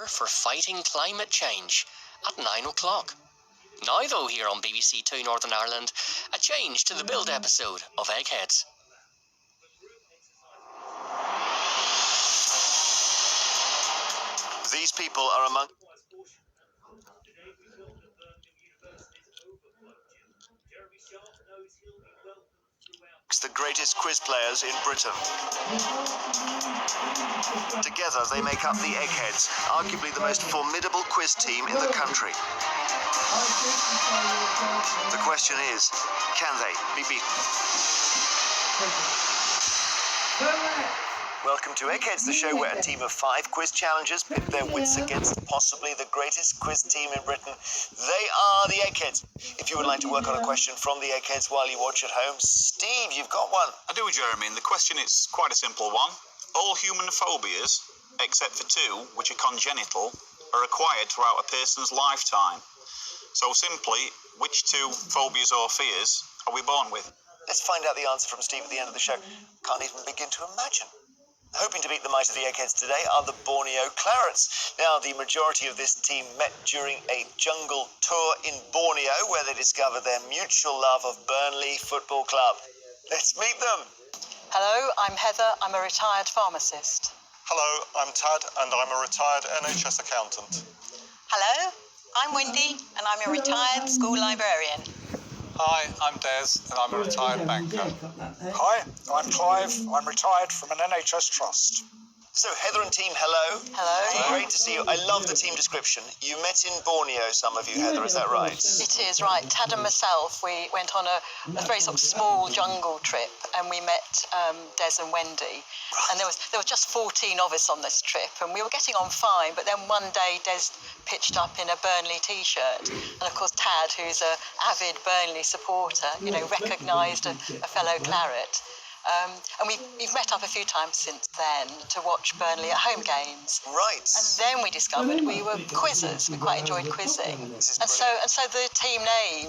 for fighting climate change at 9 o'clock. Now though, here on BBC Two Northern Ireland, a change to the build episode of Eggheads. These people are among the greatest quiz players in Britain. Together they make up the Eggheads, arguably the most formidable quiz team in the country. The question is, can they be beaten? Welcome to Eggheads, the show where a team of 5 quiz challengers pit their wits against possibly the greatest quiz team in Britain. They are the Eggheads. If you would like to work on a question from the Eggheads while you watch at home, Steve, you've got one. I do, Jeremy, and the question is quite a simple one. All human phobias, except for 2, which are congenital, are acquired throughout a person's lifetime. So simply, which 2 phobias or fears are we born with? Let's find out the answer from Steve at the end of the show. Can't even begin to imagine. Hoping to beat the might of the Eggheads today are the Borneo Clarets. Now, the majority of this team met during a jungle tour in Borneo, where they discovered their mutual love of Burnley Football Club. Let's meet them. Hello, I'm Heather. I'm a retired pharmacist. Hello, I'm Tad, and I'm a retired NHS accountant. Hello, I'm Wendy, and I'm a retired school librarian. Hi, I'm Des, and I'm a retired banker. Hi, I'm Clive. I'm retired from an NHS trust. So, Heather and team, hello. Hello. Great to see you. I love the team description. You met in Borneo, some of you, Heather, is that right? It is, right. Tad and myself, we went on a very sort of small jungle trip, and we met Des and Wendy. And there was just 14 of us on this trip, and we were getting on fine, but then one day Des pitched up in a Burnley T-shirt. And of course, Tad, who's an avid Burnley supporter, recognised a fellow Claret. And we've met up a few times since then to watch Burnley at home games. Right. And then we discovered we were quizzers. We quite enjoyed quizzing. And so the team name,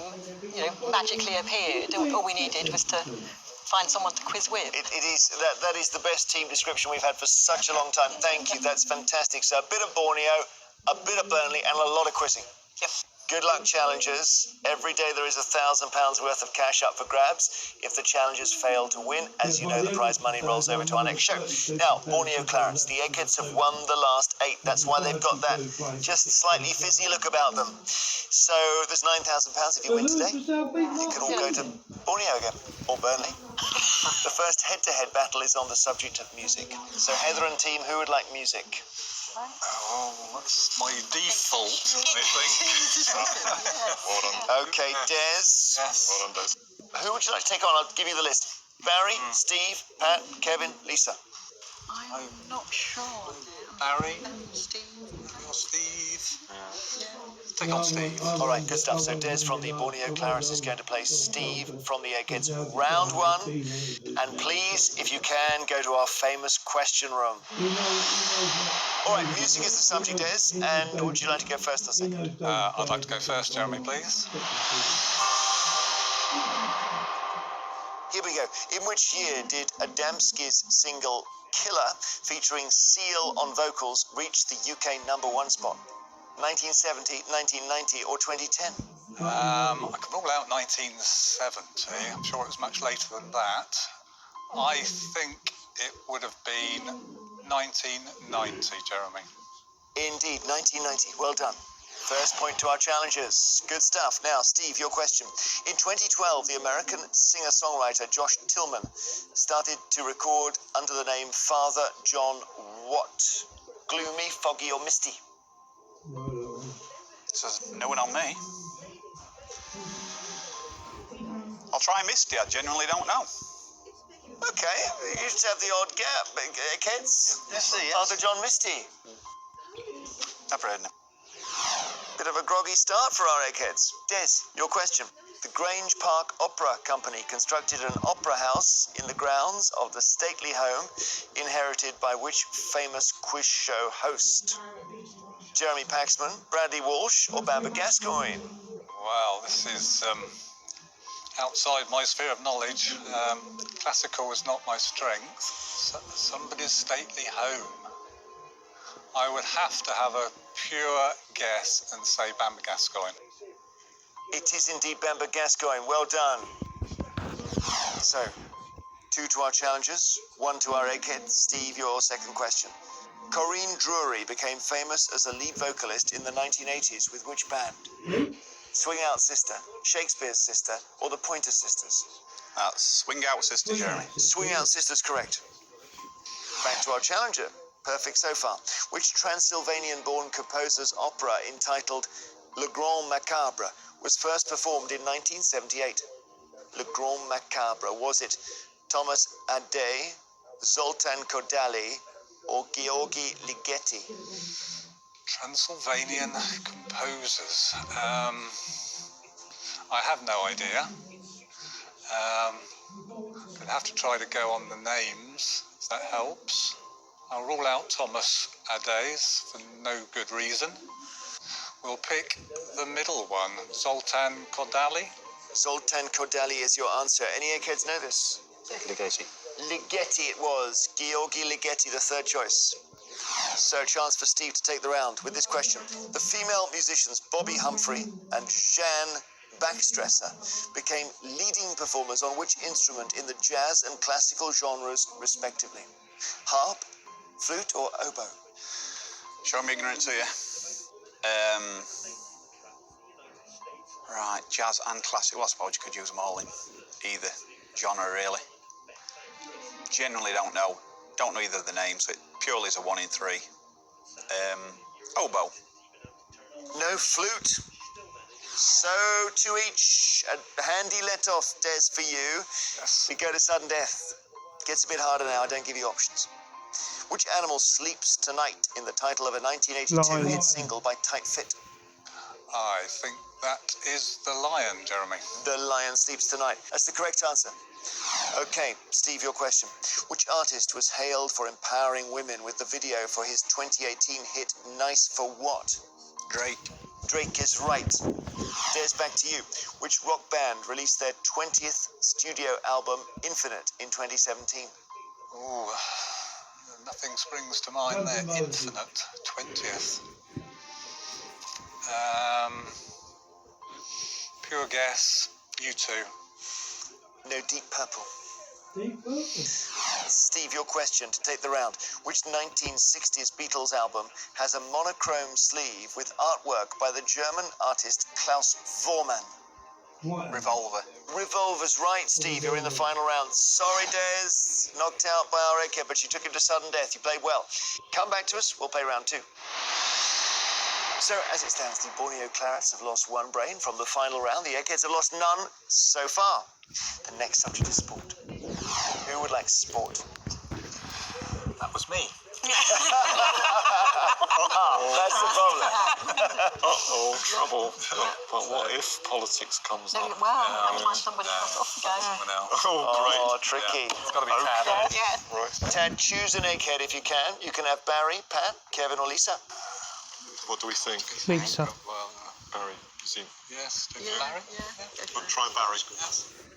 magically appeared. And all we needed was to find someone to quiz with. It is that is the best team description we've had for such a long time. Thank you. That's fantastic. So a bit of Borneo, a bit of Burnley, and a lot of quizzing. Yep. Good luck, challengers. Every day there is £1,000 worth of cash up for grabs. If the challengers fail to win, as you know, the prize money rolls over to our next show. Now, Borneo Clarets, the Eggheads have won the last 8. That's why they've got that just slightly fizzy look about them. So there's £9,000 if you win today. You can all go to Borneo again, or Burnley. The first head-to-head battle is on the subject of music. So Heather and team, who would like music? Oh, that's my default, I think. Well done. Okay, Des. Yes. Well done, Des. Who would you like to take on? I'll give you the list. Barry, Steve, Pat, Kevin, Lisa. I'm not sure. Barry, Steve. or Steve. Take on Steve. All right, good stuff. So Des from the Borneo Clarets is going to play Steve from the Eggheads. Round 1. And please, if you can, go to our famous question room. All right, music is the subject, Des. And would you like to go first or second? I'd like to go first, Jeremy, please. Here we go. In which year did Adamski's single Killer, featuring Seal on vocals, reach the UK #1 spot? 1970, 1990, or 2010? I can rule out 1970. I'm sure it was much later than that. I think it would have been 1990, Jeremy. Indeed, 1990. Well done. First point to our challengers. Good stuff. Now, Steve, your question. In 2012, the American singer-songwriter Josh Tillman started to record under the name Father John what? Gloomy, foggy, or misty? So no one on me. I'll try Misty. I genuinely don't know. Okay, you just have the odd gap, kids. Misty, yes. Father John Misty. Never heard of him. Bit of a groggy start for our eggheads. Des, your question. The Grange Park Opera Company constructed an opera house in the grounds of the stately home inherited by which famous quiz show host? Jeremy Paxman, Bradley Walsh, or Bamber Gascoigne? Well, this is outside my sphere of knowledge. Classical is not my strength. Somebody's stately home. I would have to have a pure guess and say Bamba Gascoigne. It is indeed Bamba Gascoigne. Well done. So, 2 to our challengers, 1 to our eggheads. Steve, your second question. Corinne Drury became famous as a lead vocalist in the 1980s with which band? Swing Out Sister, Shakespeare's Sister, or the Pointer Sisters? Swing Out Sister, Jeremy. Swing Out Sisters, correct. Back to our challenger. Perfect so far. Which Transylvanian-born composer's opera entitled Le Grand Macabre was first performed in 1978? Le Grand Macabre. Was it Thomas Adé, Zoltan Kodaly, or Georgi Ligeti? Transylvanian composers. I have no idea. I'd have to try to go on the names, if that helps. I'll rule out Thomas Adès for no good reason. We'll pick the middle one, Zoltan Kodaly. Zoltan Kodaly is your answer. Any eggheads know this? Ligeti. Ligeti it was. Georgi Ligeti, the third choice. So, a chance for Steve to take the round with this question. The female musicians Bobby Humphrey and Jeanne Backstresser became leading performers on which instrument in the jazz and classical genres, respectively? Harp, flute, or oboe? Show me ignorant to you. Right, jazz and classical. I suppose you could use them all in either genre, really. Generally don't know. Don't know either of the names, so it purely is a 1 in 3. Oboe. No flute. So, 2 each. A handy let-off, Des, for you. Yes. We go to sudden death. Gets a bit harder now. I don't give you options. Which animal sleeps tonight in the title of a 1982 hit single by Tight Fit? I think that is the lion, Jeremy. The lion sleeps tonight. That's the correct answer. Okay, Steve, your question. Which artist was hailed for empowering women with the video for his 2018 hit Nice for What? Drake. Drake is right. Des, back to you. Which rock band released their 20th studio album Infinite in 2017? Ooh, nothing springs to mind there. Infinite, 20th. Pure guess, U2. No, Deep Purple. Steve, your question to take the round. Which 1960s Beatles album has a monochrome sleeve with artwork by the German artist Klaus Voormann? Revolver. Revolver's right, Steve. You're in the final round. Sorry, Des. Knocked out by our egghead, but you took him to sudden death. You played well. Come back to us. We'll play round 2. So, as it stands, the Borneo Clarets have lost 1 brain from the final round. The eggheads have lost none so far. The next subject is sport. Who would like sport? That was me. That's the problem. Uh-oh, trouble. But what if politics comes No, up? well, every time somebody comes off the game. Oh, tricky. It's got to be Tad. Yeah. Right. Tad, choose an egghead if you can. You can have Barry, Pat, Kevin, or Lisa. What do we think? Lisa. Well, Barry, you see. Yes, take Yeah, Larry. But try Barry.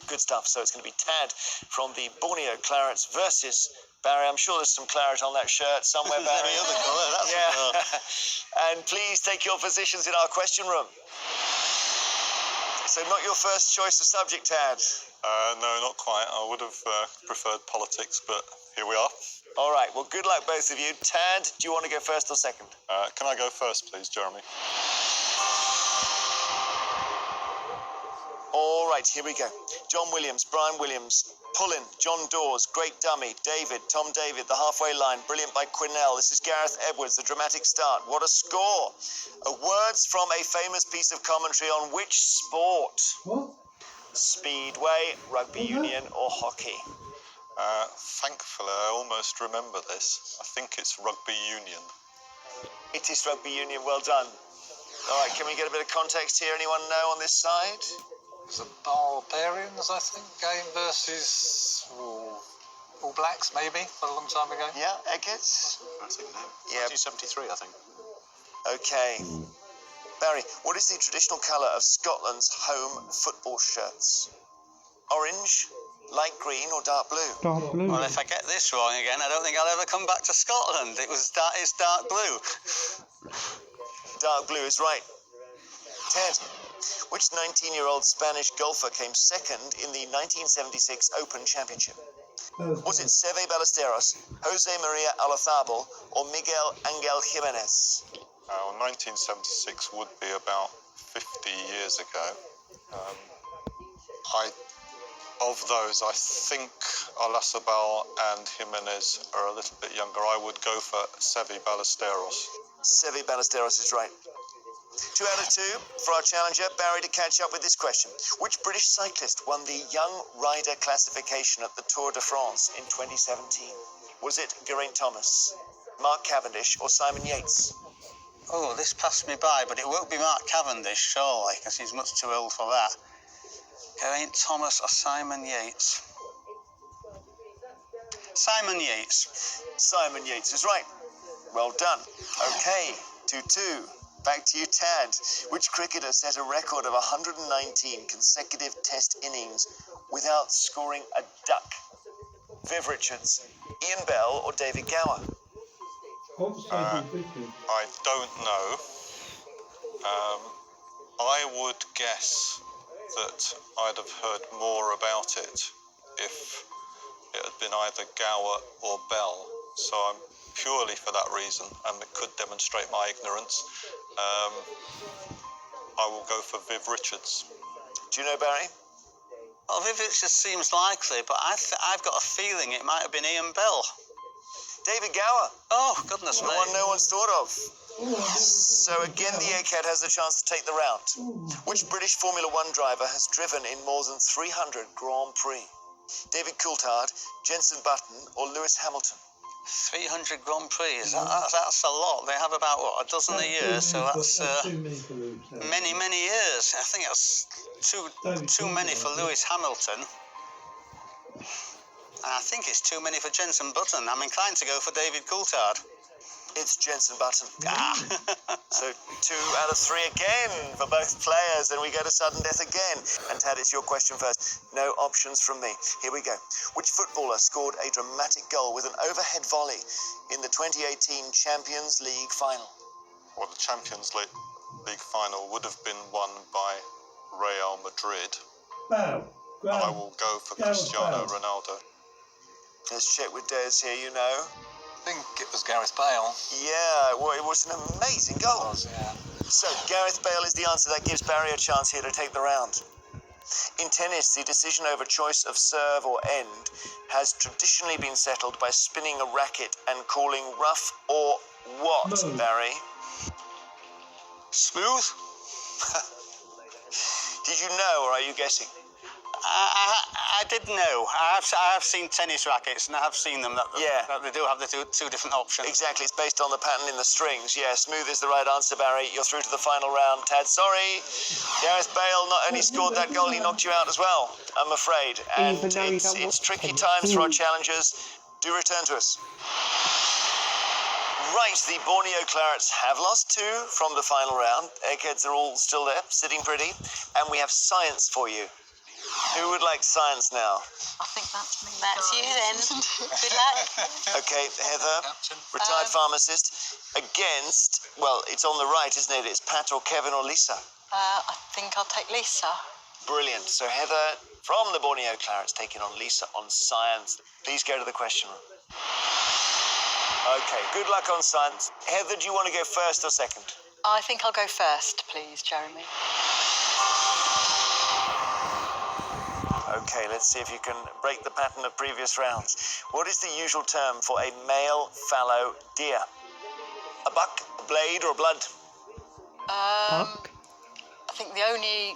Good stuff. So it's going to be Tad from the Borneo Clarets versus Barry. I'm sure there's some claret on that shirt somewhere, Barry. Yeah. And please take your positions in our question room. So not your first choice of subject, Tad. No, not quite. I would have preferred politics, but here we are. All right. Well, good luck, both of you. Tad, do you want to go first or second? Can I go first, please, Jeremy? All right, here we go. John Williams, Brian Williams, Pullin, John Dawes, Great Dummy, David, Tom David, The Halfway Line, Brilliant by Quinnell. This is Gareth Edwards, The Dramatic Start. What a score! Words from a famous piece of commentary on which sport? What? Speedway, rugby union, or hockey? Thankfully, I almost remember this. I think it's rugby union. It is rugby union. Well done. All right, can we get a bit of context here? Anyone know on this side? It was the Barbarians, I think, game versus All Blacks, maybe, quite a long time ago. Yeah, eggheads? I think no. Yeah. 1973, I think. Okay. Barry, what is the traditional colour of Scotland's home football shirts? Orange, light green or dark blue? Dark blue. Well, if I get this wrong again, I don't think I'll ever come back to Scotland. It's dark blue. Dark blue is right. Ted, which 19-year-old Spanish golfer came second in the 1976 Open Championship? Was it Seve Ballesteros, Jose Maria Olazabal, or Miguel Angel Jimenez? 1976 would be about 50 years ago. Of those, I think Olazabal and Jimenez are a little bit younger. I would go for Seve Ballesteros. Seve Ballesteros is right. 2 out of 2 for our challenger, Barry, to catch up with this question. Which British cyclist won the Young Rider classification at the Tour de France in 2017? Was it Geraint Thomas, Mark Cavendish, or Simon Yates? Oh, this passed me by, but it won't be Mark Cavendish, surely, because he's much too old for that. Geraint Thomas or Simon Yates? Simon Yates. Simon Yates is right. Well done. Okay, 2-2. Back to you, Tad. Which cricketer set a record of 119 consecutive test innings without scoring a duck? Viv Richards, Ian Bell, or David Gower? I don't know. I would guess that I'd have heard more about it if it had been either Gower or Bell. So I'm purely for that reason, and it could demonstrate my ignorance. I will go for Viv Richards. Do you know, Barry? Well, Viv Richards seems likely, but I've got a feeling it might have been Ian Bell. David Gower. Oh, goodness me. One no one's thought of. So again, the egghead has a chance to take the round. Which British Formula One driver has driven in more than 300 Grand Prix? David Coulthard, Jenson Button, or Lewis Hamilton? 300 Grand Prix, that's a lot. They have about, a dozen a year, so that's many, many years. I think that's too many for Lewis Hamilton. And I think it's too many for Jenson Button. I'm inclined to go for David Coulthard. It's Jenson Button. So 2 out of 3 again for both players, and we go to sudden death again. And Tad, it's your question first. No options from me. Here we go. Which footballer scored a dramatic goal with an overhead volley in the 2018 Champions League final? Well, the Champions League final would have been won by Real Madrid. I will go for Cristiano Ronaldo. Let's check with Des here, you know. I think it was Gareth Bale. Yeah, well, it was an amazing goal. Yeah. So, Gareth Bale is the answer. That gives Barry a chance here to take the round. In tennis, the decision over choice of serve or end has traditionally been settled by spinning a racket and calling rough or what, Barry? Smooth? Did you know, or are you guessing? I did know. I have seen tennis rackets, and I have seen them that they do have the two different options. Exactly, it's based on the pattern in the strings. Yeah, smooth is the right answer, Barry. You're through to the final round. Tad, sorry. Gareth Bale not only scored that goal, he knocked you out as well, I'm afraid. And it's tricky times for our challengers. Do return to us. Right, the Borneo Clarets have lost 2 from the final round. Eggheads are all still there, sitting pretty. And we have science for you. Who would like science now? I think that's me. That's you then. Good luck. Okay, Heather, retired pharmacist, against, well, it's on the right, isn't it? It's Pat or Kevin or Lisa. I think I'll take Lisa. Brilliant. So Heather from the Borneo Clarets taking on Lisa on science. Please go to the question room. Okay, good luck on science. Heather, do you want to go first or second? I think I'll go first, please, Jeremy. Okay, let's see if you can break the pattern of previous rounds. What is the usual term for a male fallow deer? A buck, a blade, or a blood? I think the only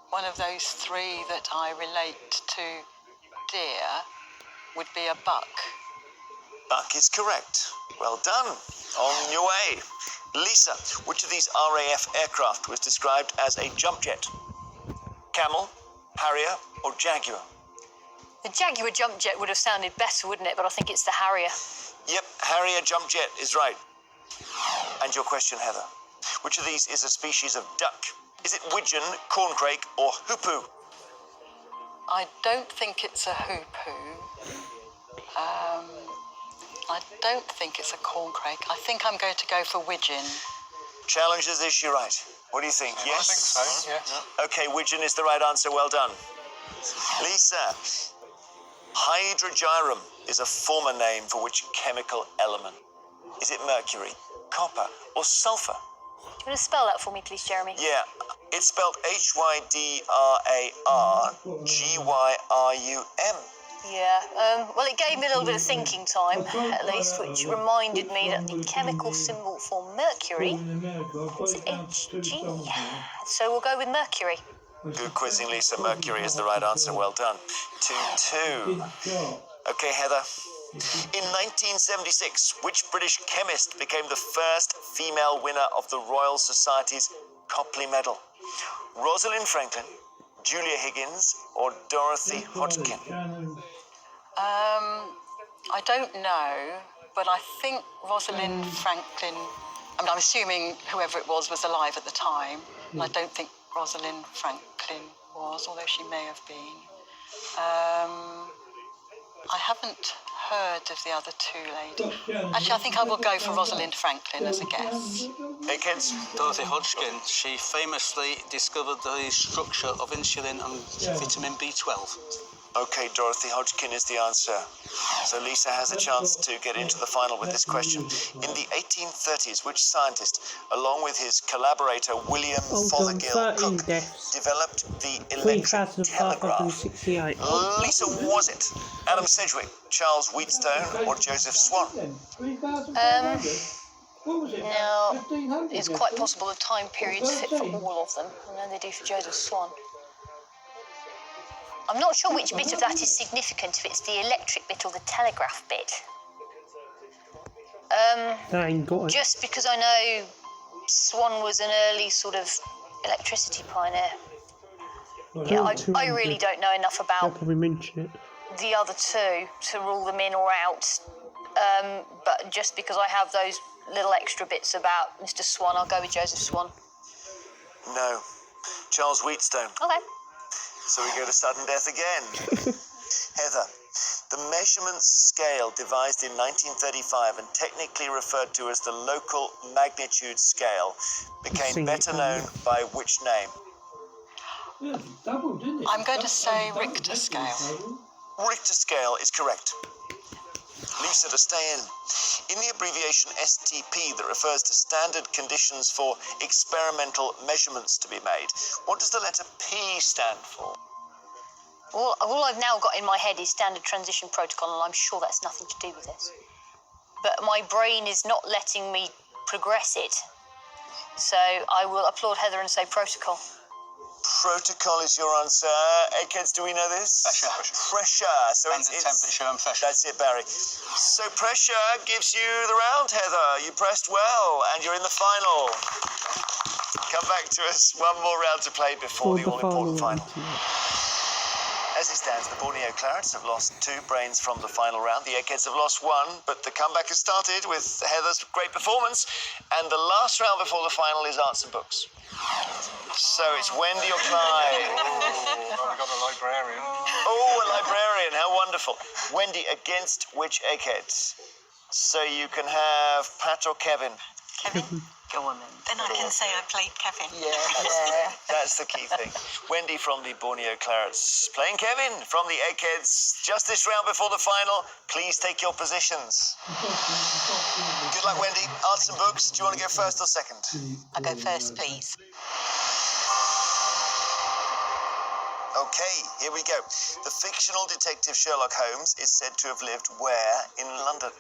one of those 3 that I relate to deer would be a buck. Buck is correct. Well done. On your way. Lisa, which of these RAF aircraft was described as a jump jet? Camel, Harrier, or Jaguar? The Jaguar jump jet would have sounded better, wouldn't it? But I think it's the Harrier. Yep, Harrier jump jet is right. And your question, Heather. Which of these is a species of duck? Is it widgeon, corncrake, or hoopoe? I don't think it's a hoo-poo. I don't think it's a corncrake. I think I'm going to go for widgeon. Challenges, is she right? What do you think? Yes? I think so, yeah. Okay, widgeon is the right answer. Well done. Lisa, hydrogyrum is a former name for which chemical element? Is it mercury, copper, or sulfur? Do you want to spell that for me, please, Jeremy? Yeah, it's spelled Hydrargyrum. Yeah, well, it gave me a little bit of thinking time, at least, which reminded me that the chemical symbol for mercury is Hg. So we'll go with mercury. Good quizzing, Lisa. Mercury is the right answer. Well done. 2-2. Okay, Heather. In 1976, which British chemist became the first female winner of the Royal Society's Copley Medal? Rosalind Franklin, Julia Higgins, or Dorothy Hodgkin? I don't know, but I think Rosalind Franklin, I'm assuming whoever it was alive at the time, and I don't think Rosalind Franklin was, although she may have been. I haven't heard of the other two ladies. Actually, I think I will go for Rosalind Franklin as a guess. Hey, kids. Dorothy Hodgkin, she famously discovered the structure of insulin and vitamin B12. Okay, Dorothy Hodgkin is the answer. So Lisa has a chance to get into the final with this question. In the 1830s, which scientist, along with his collaborator William Fothergill Cooke, developed the electric telegraph? 3,568. Lisa, was it Adam Sedgwick, Charles Wheatstone, or Joseph Swan? Now, it's quite possible the time periods fit for all of them, and then they do for Joseph Swan. I'm not sure which bit of that is significant, if it's the electric bit or the telegraph bit. That ain't got it. Just because I know Swan was an early sort of electricity pioneer. Yeah, I really don't know enough I'll about probably mention it. the other two to rule them in or out. But just because I have those little extra bits about Mr. Swan, I'll go with Joseph Swan. No. Charles Wheatstone. Okay. So we go to sudden death again. Heather, the measurement scale devised in 1935 and technically referred to as the local magnitude scale became better known by which name? I'm going to say Richter scale. Richter scale is correct. Lisa, to stay in. In the abbreviation STP that refers to standard conditions for experimental measurements to be made, what does the letter P stand for? All I've now got in my head is standard transition protocol, and I'm sure that's nothing to do with this. But my brain is not letting me progress it. So I will applaud Heather and say protocol. Protocol is your answer. Eggheads, do we know this? Pressure. So Standard temperature and pressure. That's it, Barry. So pressure gives you the round, Heather. You pressed well, and you're in the final. Come back to us. One more round to play before the all-important final. As it stands, the Borneo Clarets have lost 2 brains from the final round. The Eggheads have lost 1, but the comeback has started with Heather's great performance. And the last round before the final is arts and books. So it's Wendy or Clive. We've got a librarian. Oh, a librarian. How wonderful. Wendy, against which Eggheads? So you can have Pat or Kevin. Kevin? Go on then. Then I can say I played Kevin. Yeah. That's the key thing. Wendy from the Borneo Clarets playing Kevin from the Eggheads. Just this round before the final, please take your positions. Good luck, Wendy. Arts and books. Do you want to go first or second? I'll go first, please. Okay, here we go. The fictional detective Sherlock Holmes is said to have lived where in London?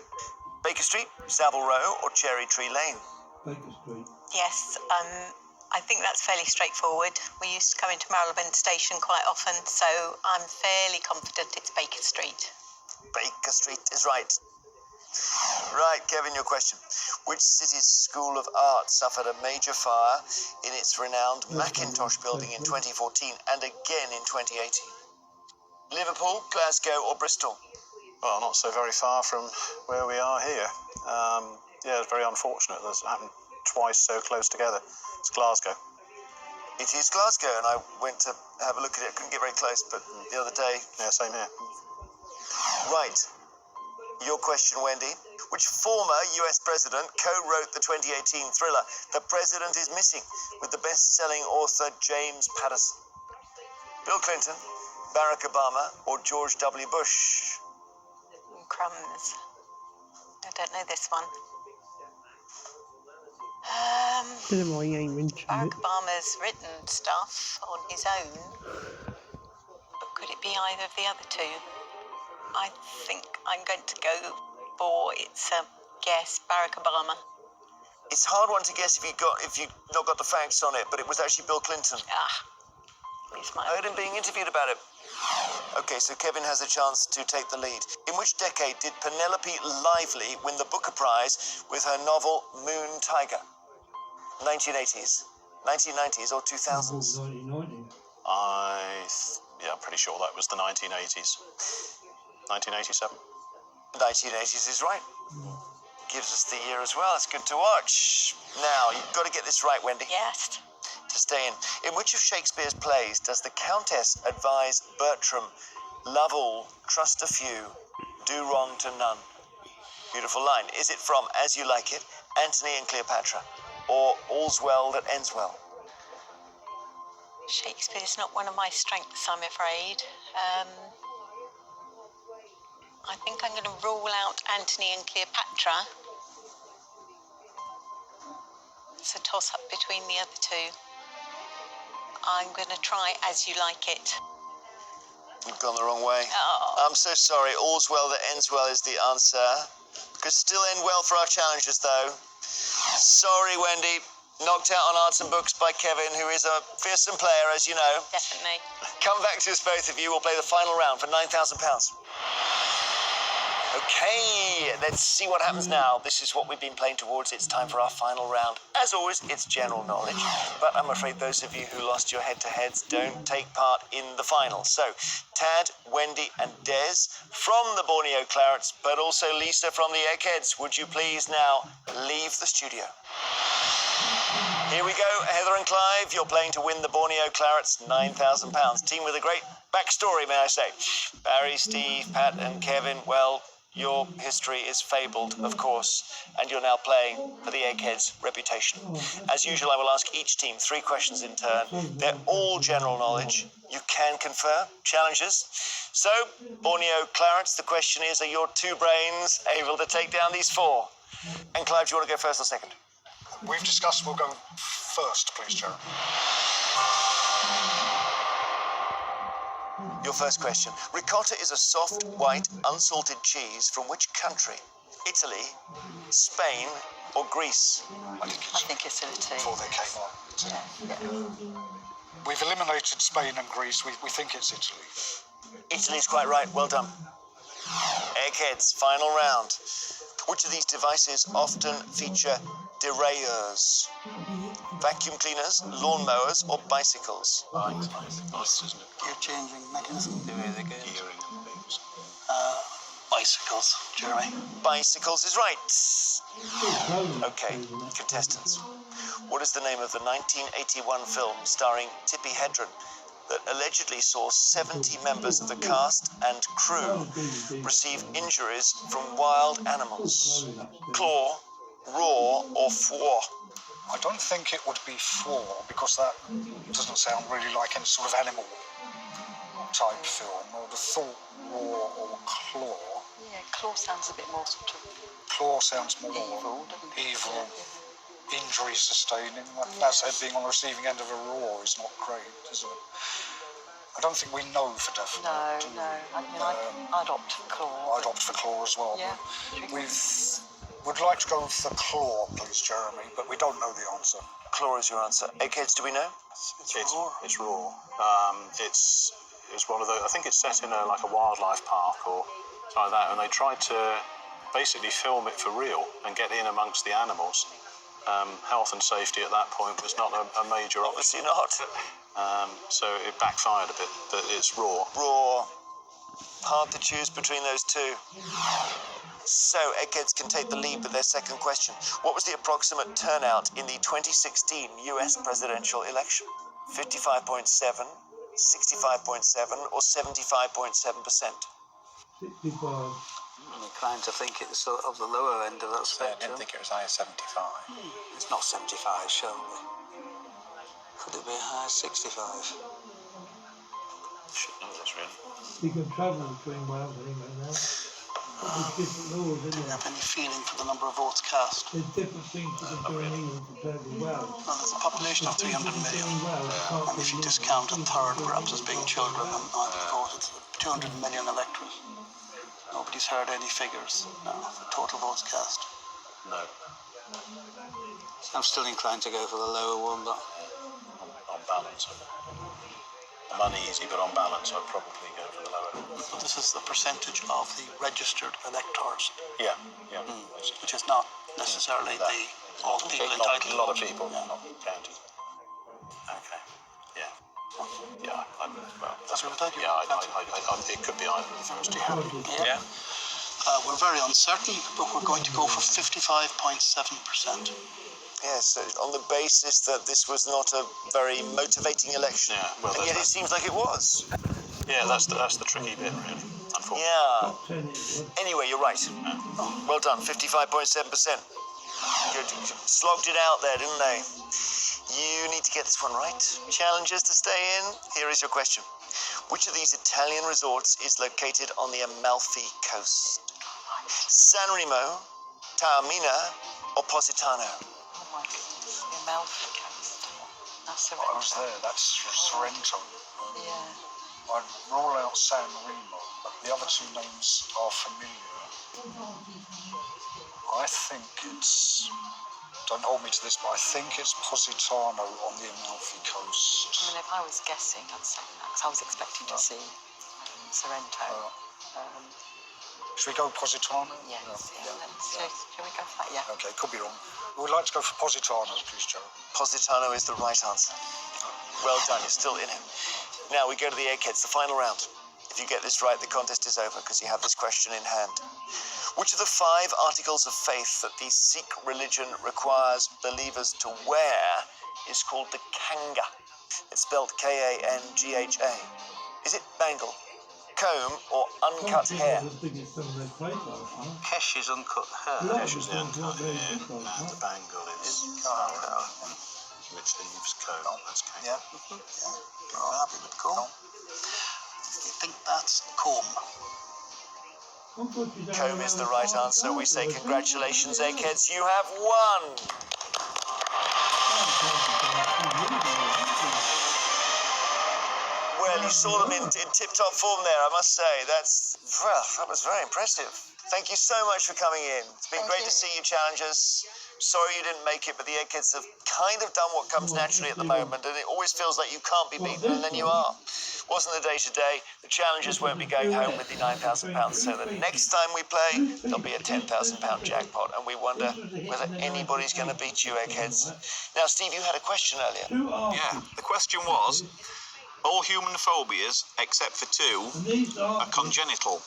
Baker Street, Savile Row, or Cherry Tree Lane? Baker Street. Yes, I think that's fairly straightforward. We used to come into Marylebone Station quite often, so I'm fairly confident it's Baker Street. Baker Street is right. Right, Kevin, your question. Which city's School of Art suffered a major fire in its renowned Mackintosh building in 2014 and again in 2018? Liverpool, Glasgow, or Bristol? Well, not so very far from where we are here. Yeah, it's very unfortunate. That's happened twice so close together. It's Glasgow. It is Glasgow, and I went to have a look at it. I couldn't get very close, but the other day... Yeah, same here. Right. Your question, Wendy. Which former US president co-wrote the 2018 thriller The President is Missing with the best-selling author James Patterson? Bill Clinton, Barack Obama, or George W. Bush? Crumbs. I don't know this one. Don't know why he ain't mentioned Barack it. Obama's written stuff on his own, but could it be either of the other two? I think I'm going to go for guess Barack Obama. It's a hard one to guess if you not got the facts on it, but it was actually Bill Clinton. I heard him being interviewed about it. Okay, so Kevin has a chance to take the lead. In which decade did Penelope Lively win the Booker Prize with her novel Moon Tiger? 1980s, 1990s, or 2000s? 1990. I'm pretty sure that was the 1980s. 1987. 1980s is right. Gives us the year as well. It's good to watch. Now, you've got to get this right, Wendy. Yes. To stay in which of Shakespeare's plays does the Countess advise Bertram, love all, trust a few, do wrong to none? Beautiful line. Is it from As You Like It, Antony and Cleopatra, or All's Well That Ends Well? Shakespeare's not one of my strengths, I'm afraid. I think I'm going to rule out Antony and Cleopatra. It's a toss-up between the other two. I'm going to try As You Like It. You've gone the wrong way. Oh. I'm so sorry. All's Well That Ends Well is the answer. Could still end well for our challengers, though. Sorry, Wendy. Knocked out on Arts and Books by Kevin, who is a fearsome player, as you know. Definitely. Come back to us, both of you. We'll play the final round for £9,000. Okay, let's see what happens now. This is what we've been playing towards. It's time for our final round. As always, it's general knowledge, but I'm afraid those of you who lost your head-to-heads don't take part in the final. So, Tad, Wendy and Des from the Borneo Clarets, but also Lisa from the Eggheads, would you please now leave the studio? Here we go, Heather and Clive, you're playing to win the Borneo Clarets £9,000. Team with a great backstory, may I say. Barry, Steve, Pat and Kevin, well, your history is fabled, of course, and you're now playing for the Eggheads' reputation. As usual, I will ask each team 3 questions in turn. They're all general knowledge. You can confer, challenges. So, Borneo Clarets, the question is, are your 2 brains able to take down these 4? And Clive, do you want to go first or second? We've discussed we'll go first, please, Jeremy. Your first question. Ricotta is a soft, white, unsalted cheese from which country? Italy, Spain, or Greece? I think it's Italy. before they came on. Yeah. We've eliminated Spain and Greece. We think it's Italy. Italy's quite right. Well done. Eggheads, final round. Which of these devices often feature derailleurs? Vacuum cleaners, lawnmowers, or bicycles? Bicycles. Gear changing mechanism. Gearing and things. Bicycles, Jeremy. Bicycles is right. Okay, contestants. What is the name of the 1981 film starring Tippi Hedren that allegedly saw 70 members of the cast and crew receive injuries from wild animals? Claw, roar, or four? I don't think it would be 4 because that doesn't sound really like any sort of animal type film. I would have thought roar or claw. Yeah, claw sounds a bit more sort of Claw sounds more evil, doesn't it? evil, injury sustaining. That said, being on the receiving end of a roar is not great, is it? I don't think we know for definite. No. I mean, I'd opt for claw. I'd opt for claw as well. Yeah. Would like to go for claw, please, Jeremy, but we don't know the answer. Claw is your answer. Eggheads, do we know? It's raw. It's one of the. I think it's set in a wildlife park or something like that, and they tried to basically film it for real and get in amongst the animals. Health and safety at that point was not a major Obviously not. So it backfired a bit, but it's raw. Raw. Hard to choose between those 2. So, Eggheads can take the lead with their second question. What was the approximate turnout in the 2016 US presidential election? 55.7, 65.7, or 75.7%? 65. I'm inclined to think it's sort of the lower end of that spectrum. I didn't think it was high as 75. It's not 75, surely. Could it be high as 65? Should know this, really. You can travel between Wales anyway now. There's different laws, Do isn't you there? have any feeling for the number of votes cast? There's different things you can do in England compared with Wales. Well, there's a population of 300 million, In Wales, you can't and if you do discount a third legal perhaps as being children Wales. and might have voted, 200 million electorate. Nobody's heard any figures now, the total votes cast. No. I'm still inclined to go for the lower one, but On balance. I'm uneasy, but on balance, I'd probably go for the lower. this is the percentage of the registered electors, Yeah, yeah. which is not necessarily all the people entitled to A lot of vote. people, not counted. Okay. Yeah. Yeah. Well, That's what I thought. yeah. It could be either of the first two. Yeah. We're very uncertain, but we're going to go for 55.7%. Yes, on the basis that this was not a very motivating election. Yeah, well, and yet it seems like it was. Yeah, that's the tricky bit, really. Unfortunately. Yeah. Anyway, you're right. Well done, 55.7%. Good. Slogged it out there, didn't they? You need to get this one right. Challenges to stay in. Here is your question. Which of these Italian resorts is located on the Amalfi Coast? San Remo, Taormina, or Positano? Oh my goodness, the Amalfi Coast. That's I was Sorrento. there, that's Sorrento. Yeah. I'd rule out San Remo, but the other two names are familiar. I think it's, don't hold me to this, but I think it's Positano on the Amalfi Coast. I mean, if I was guessing, I'd say that, 'cause I was expecting to see Sorrento. Should we go Positano? Yes, yeah. Shall we go for that? Yeah. Okay, could be wrong. We'd like to go for Positano, please, Joe. Positano is the right answer. Well done, you're still in it. Now we go to the Eggheads, the final round. If you get this right, the contest is over because you have this question in hand. Which of the 5 articles of faith that the Sikh religion requires believers to wear is called the kanga? It's spelled Kangha. Is it bangle, comb, or uncut hair? Kesh is uncut hair. Kesh is the uncut hair, and the bangle is which leaves comb. That's comb. Yeah. You're happy with comb? You think that's comb? Comb is the right answer. We say congratulations, Eggheads. You have won. Well, you saw them in tip-top form there, I must say. That was very impressive. Thank you so much for coming in. It's been great to see you, challengers. Sorry you didn't make it, but the Eggheads have kind of done what comes naturally at the moment, and it always feels like you can't be beaten, and then you are. Wasn't the day today. The challengers won't be going home with the £9,000, so the next time we play, there'll be a £10,000 jackpot, and we wonder whether anybody's going to beat you, Eggheads. Now, Steve, you had a question earlier. Yeah, the question was, all human phobias, except for 2, are congenital.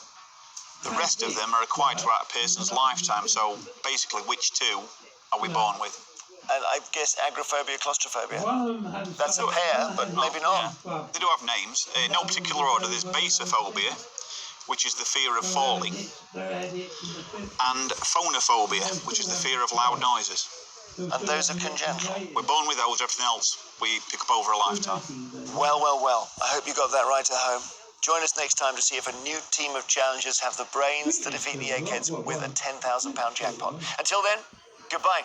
The rest of them are acquired throughout a person's lifetime, so basically which 2 are we born with? And I guess agoraphobia, claustrophobia. That's a pair, but maybe not. Yeah. They do have names. In no particular order, there's basophobia, which is the fear of falling, and phonophobia, which is the fear of loud noises. And those are congenital. We're born with those, everything else we pick up over a lifetime. Well, well, well. I hope you got that right at home. Join us next time to see if a new team of challengers have the brains to defeat the Eggheads with a £10,000 jackpot. Until then, goodbye.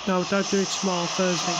No, don't do it tomorrow, Thursday.